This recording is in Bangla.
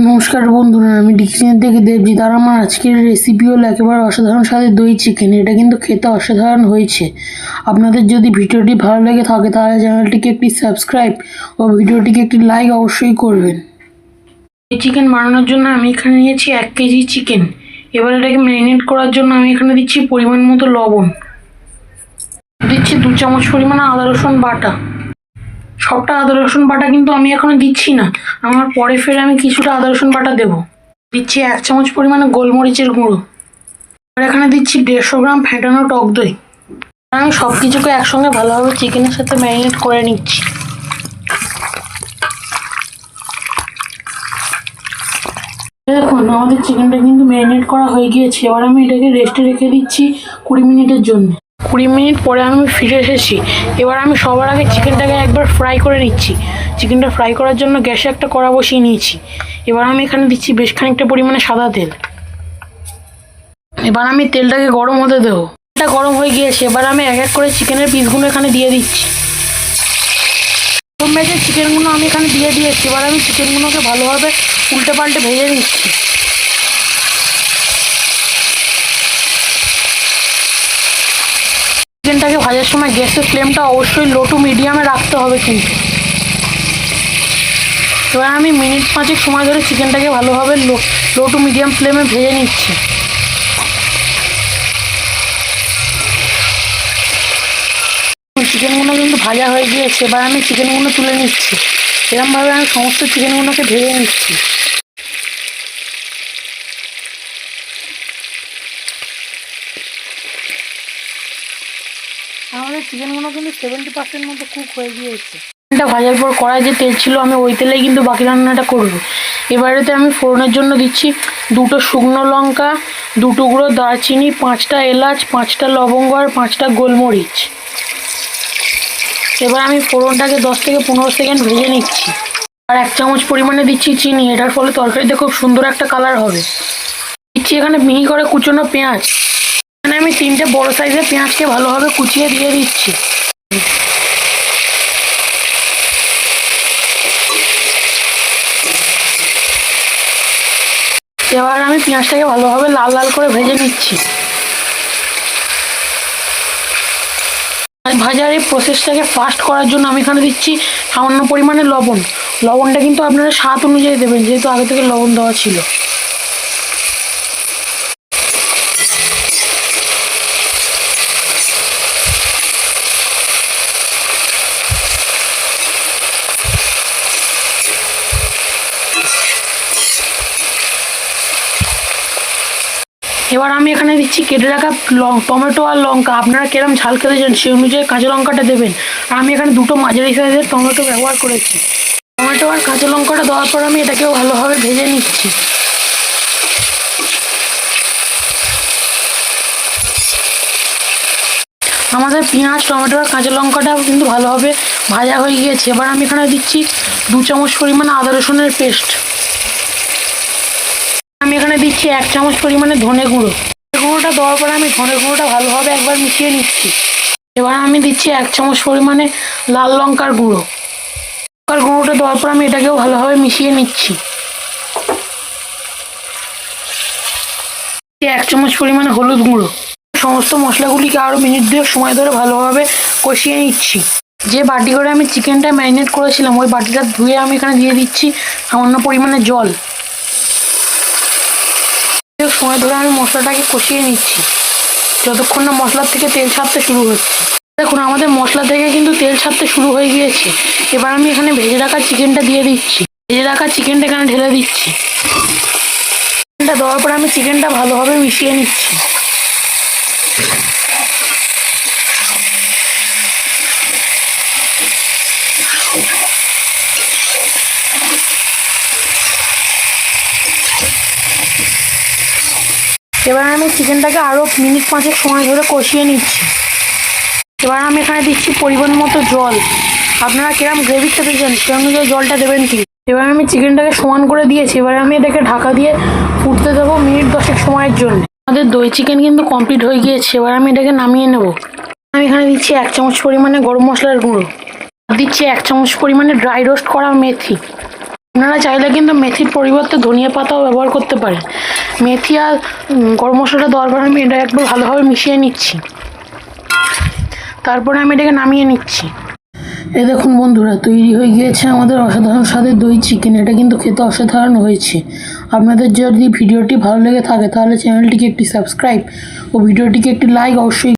নমস্কার বন্ধুরা, আমি ডিকশনারি থেকে দেবজিৎ। আর আমার আজকের রেসিপি হলো একেবারে অসাধারণ স্বাদের দই চিকেন। এটা কিন্তু খেতে অসাধারণ হয়েছে। আপনাদের যদি ভিডিওটি ভালো লেগে থাকে তাহলে চ্যানেলটিকে একটি সাবস্ক্রাইব ও ভিডিওটিকে একটি লাইক অবশ্যই করবেন। এই চিকেন বানানোর জন্য আমি এখানে নিয়েছি 1 কেজি চিকেন। এবার এটাকে ম্যারিনেট করার জন্য আমি এখানে দিচ্ছি পরিমাণ মতো লবণ, দিচ্ছি 2 চামচ পরিমাণে আদা রসুন বাটা। সবটা আদা রসুন বাটা কিন্তু আমি এখনো দিচ্ছি না, আমার পরে ফের আমি কিছুটা আদা রসুন বাটা দেবো। দিচ্ছি 1 চামচ পরিমাণে গোলমরিচের গুঁড়ো। আর এখানে দিচ্ছি 150 গ্রাম ফেটানো টক দই। আমি সব কিছুকে একসঙ্গে ভালোভাবে চিকেনের সাথে ম্যারিনেট করে নিচ্ছি। দেখুন আমাদের চিকেনটা কিন্তু ম্যারিনেট করা হয়ে গিয়েছে। এবার আমি এটাকে রেস্টে রেখে দিচ্ছি 20 মিনিটের জন্য। 20 মিনিট পরে আমি ফিরে এসেছি। এবার আমি সবার আগে চিকেনটাকে একবার ফ্রাই করে নিচ্ছি। চিকেনটা ফ্রাই করার জন্য গ্যাসে একটা কড়া বসিয়ে নিয়েছি। এবার আমি এখানে দিচ্ছি বেশ খানিকটা পরিমাণে সাদা তেল। এবার আমি তেলটাকে গরম হতে দেবো। তেলটা গরম হয়ে গিয়েছে। এবার আমি এক এক করে চিকেনের পিসগুলো এখানে দিয়ে দিচ্ছি। প্রথম ব্যাচের চিকেনগুলো আমি এখানে দিয়ে দিয়েছি। এবার আমি চিকেনগুলোকে ভালোভাবে উল্টে পাল্টে ভেজে নিচ্ছি। চিকেনটাকে ভাজার সময় গ্যাসের ফ্লেমটা অবশ্যই লো টু মিডিয়ামে রাখতে হবে কিন্তু। এবার আমি মিনিট 5 সময় ধরে চিকেনটাকে ভালোভাবে লো টু মিডিয়াম ফ্লেমে ভেজে নিচ্ছি। চিকেনগুলো কিন্তু ভাজা হয়ে গিয়েছে। এবার আমি চিকেনগুলো তুলে নিচ্ছি। এরকমভাবে আমি সমস্ত চিকেনগুলোকে ভেজে নিচ্ছি। আমাদের চিকেনগুলো কিন্তু 70% মতো কুক হয়ে গিয়েছে। চিকেনটা ভাজার পর কড়াই যে তেল ছিল আমি ওই তেলেই কিন্তু বাকি রান্নাটা করব। এবারেতে আমি ফোড়নের জন্য দিচ্ছি 2টো শুকনো লঙ্কা, 2 টুকরো দারচিনি, 5টা এলাচ, 5টা লবঙ্গ আর 5টা গোলমরিচ। এবার আমি ফোড়নটাকে 10 থেকে 15 সেকেন্ড ভেজে নিচ্ছি। আর 1 চামচ পরিমাণে দিচ্ছি চিনি। এটার ফলে তরকারিতে খুব সুন্দর একটা কালার হবে। দিচ্ছি এখানে মিহি করে কুচনো পেঁয়াজ। এখানে আমি 3টে বড় সাইজের পেঁয়াজকে ভালোভাবে কুচিয়ে দিয়ে দিচ্ছি। এবার আমি পেঁয়াজটাকে ভালোভাবে লাল লাল করে ভেজে নিচ্ছি। ভাজার এই প্রসেসটাকে ফাস্ট করার জন্য আমি এখানে দিচ্ছি সামান্য পরিমাণে লবণ। লবণটা কিন্তু আপনারা স্বাদ অনুযায়ী দেবেন, যেহেতু আগে থেকে লবণ দেওয়া ছিল। এবার আমি এখানে দিচ্ছি কেটে রাখা টমেটো আর লঙ্কা। আপনারা কিরম ঝাল খেতে চান সেই অনুযায়ী কাঁচা লঙ্কাটা দেবেন। আর আমি এখানে 2টো মাঝারি সাইজের টমেটো ব্যবহার করেছি। টমেটো আর কাঁচা লঙ্কাটা দেওয়ার পর আমি এটাকেও ভালোভাবে ভেজে নিচ্ছি। আমাদের পেঁয়াজ, টমেটো আর কাঁচা লঙ্কাটাও কিন্তু ভালোভাবে ভাজা হয়ে গিয়েছে। এবার আমি এখানে দিচ্ছি 2 চামচ পরিমাণে আদা রসুনের পেস্ট। আমি এখানে দিচ্ছি 1 চামচ পরিমাণে ধনে গুঁড়ো। গুঁড়োটা দেওয়ার পরে আমি ধনে গুঁড়োটা ভালোভাবে একবার মিশিয়ে নিচ্ছি। এবার আমি দিচ্ছি 1 চামচ পরিমাণে লাল লঙ্কার গুঁড়ো। লঙ্কার গুঁড়োটা দেওয়ার পর আমি এটাকেও ভালোভাবে মিশিয়ে নিচ্ছি। 1 চামচ পরিমাণে হলুদ গুঁড়ো। সমস্ত মশলাগুলিকে আরও মিনিট 2 সময় ধরে ভালোভাবে কষিয়ে নিচ্ছি। যে বাটি করে আমি চিকেনটা ম্যারিনেট করেছিলাম ওই বাটিটা ধুয়ে আমি এখানে দিয়ে দিচ্ছি সামান্য পরিমাণে জল। সময় ধরে আমি মশলাটাকে কষিয়ে নিচ্ছি যতক্ষণ না মশলার থেকে তেল ছাড়তে শুরু হচ্ছে। দেখুন আমাদের মশলা থেকে কিন্তু তেল ছাড়তে শুরু হয়ে গিয়েছে। এবার আমি এখানে ভেজে রাখা চিকেনটা দিয়ে দিচ্ছি। ভেজে রাখা চিকেনটা এখানে ঢেলে দিচ্ছি। চিকেনটা দেওয়ার পরে আমি চিকেনটা ভালোভাবে মিশিয়ে নিচ্ছি। এবার আমি চিকেনটাকে আরও মিনিট 5 সময় ধরে কষিয়ে নিচ্ছি। এবার আমি এখানে দিচ্ছি পরিমাণ মতো জল। আপনারা কিরম গ্রেভি খেতে চান সে অনুযায়ী জলটা দেবেন কি। এবার আমি চিকেনটাকে সমান করে দিয়েছি। এবার আমি এটাকে ঢাকা দিয়ে ফুটতে দেবো মিনিট 10 সময়ের জন্য। আমাদের দই চিকেন কিন্তু কমপ্লিট হয়ে গিয়েছে। এবার আমি এটাকে নামিয়ে নেব। আমি এখানে দিচ্ছি 1 চামচ পরিমাণে গরম মশলার গুঁড়ো। দিচ্ছি 1 চামচ পরিমাণে ড্রাই রোস্ট করা মেথি। আপনারা চাইলে কিন্তু মেথির পরিবর্তে ধনিয়া পাতাও ব্যবহার করতে পারেন। মেথি আর গরম মশলাটা দেওয়ার পর আমি এটা একবার ভালোভাবে মিশিয়ে নিচ্ছি, তারপরে আমি এটাকে নামিয়ে নিচ্ছি। এ দেখুন বন্ধুরা, তৈরি হয়ে গিয়েছে আমাদের অসাধারণ স্বাদের দই চিকেন। এটা কিন্তু খেতে অসাধারণ হয়েছে। আপনাদের যদি ভিডিওটি ভালো লেগে থাকে তাহলে চ্যানেলটিকে একটি সাবস্ক্রাইব ও ভিডিওটিকে একটি লাইক অবশ্যই